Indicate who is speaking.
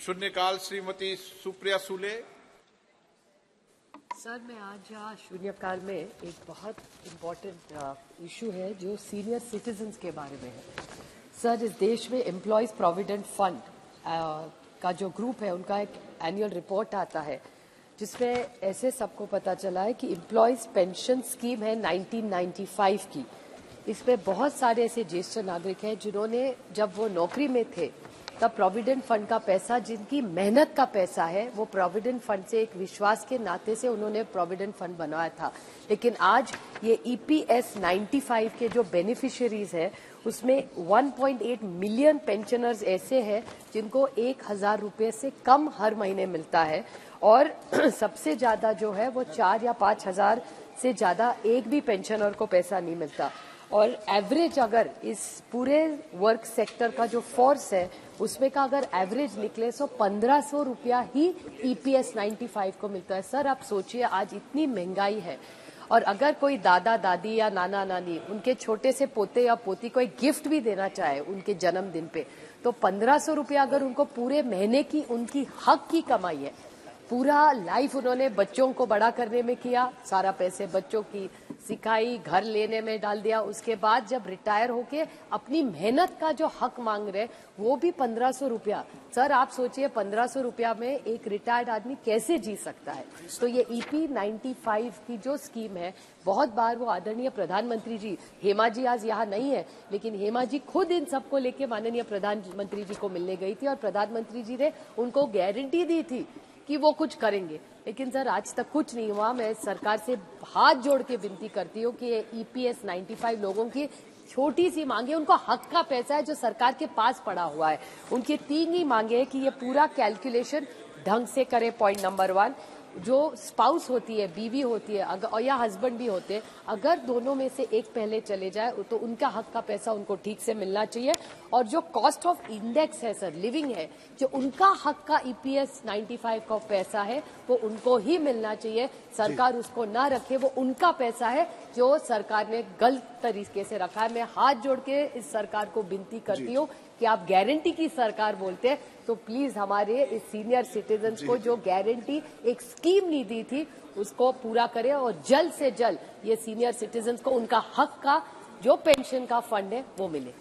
Speaker 1: शून्यकाल श्रीमती सुप्रिया सुले।
Speaker 2: सर, मैं आज यहाँ शून्यकाल में एक बहुत इम्पोर्टेंट इशू है जो सीनियर सिटीजन्स के बारे में है। सर, इस देश में एम्प्लॉयज प्रोविडेंट फंड का जो ग्रुप है उनका एक एनुअल रिपोर्ट आता है जिसमें ऐसे सबको पता चला है कि एम्प्लॉयज पेंशन स्कीम है 1995 की। इसमें बहुत सारे ऐसे ज्येष्ठ नागरिक हैं जिन्होंने जब वो नौकरी में थे तब प्रोविडेंट फंड का पैसा, जिनकी मेहनत का पैसा है, वो प्रोविडेंट फंड से एक विश्वास के नाते से उन्होंने प्रोविडेंट फंड बनाया था। लेकिन आज ये EPS 95 के जो बेनिफिशियरीज है उसमें 1.8 मिलियन पेंशनर्स ऐसे हैं जिनको 1,000 रुपये से कम हर महीने मिलता है और सबसे ज्यादा जो है वो 4 या 5 हजार से ज्यादा एक भी पेंशनर को पैसा नहीं मिलता। और एवरेज अगर इस पूरे वर्क सेक्टर का जो फोर्स है उसमें का अगर एवरेज निकले तो 1,500 रुपया ही EPS 95 को मिलता है। सर, आप सोचिए आज इतनी महंगाई है और अगर कोई दादा दादी या नाना नानी उनके छोटे से पोते या पोती को एक गिफ्ट भी देना चाहे उनके जन्मदिन पे, तो 1,500 रुपया अगर उनको पूरे महीने की उनकी हक की कमाई है, पूरा लाइफ उन्होंने बच्चों को बड़ा करने में किया, सारा पैसे बच्चों की सिखाई, घर लेने में डाल दिया, उसके बाद जब रिटायर होके अपनी मेहनत का जो हक मांग रहे वो भी 1,500 रुपया। सर, आप सोचिए 1,500 रुपया में एक रिटायर्ड आदमी कैसे जी सकता है। तो ये EP 95 की जो स्कीम है, बहुत बार वो आदरणीय प्रधानमंत्री जी, हेमा जी आज यहाँ नहीं है, लेकिन हेमा जी खुद इन सबको लेके माननीय प्रधानमंत्री जी को मिलने गई थी और प्रधानमंत्री जी ने उनको गारंटी दी थी कि वो कुछ करेंगे। लेकिन सर आज तक कुछ नहीं हुआ। मैं सरकार से हाथ जोड़ के विनती करती हूँ कि EPS 95 लोगों की छोटी सी मांगे, उनको हक का पैसा है जो सरकार के पास पड़ा हुआ है, उनकी 3 ही मांगे है कि ये पूरा कैलकुलेशन ढंग से करे। पॉइंट नंबर 1, जो स्पाउस होती है, बीवी होती है अगर या हस्बैंड भी होते हैं, अगर दोनों में से एक पहले चले जाए तो उनका हक का पैसा उनको ठीक से मिलना चाहिए। और जो कॉस्ट ऑफ इंडेक्स है सर, लिविंग है, जो उनका हक का EPS 95 का पैसा है वो उनको ही मिलना चाहिए। सरकार उसको ना रखे, वो उनका पैसा है जो सरकार ने गलत तरीके से रखा है। मैं हाथ जोड़ के इस सरकार को विनती करती हूँ कि आप गारंटी की सरकार बोलते हैं तो प्लीज हमारे इस सीनियर सिटीजन्स को जो गारंटी एक स्कीम नहीं दी थी उसको पूरा करें और जल्द से जल्द ये सीनियर सिटीजन्स को उनका हक का जो पेंशन का फंड है वो मिले।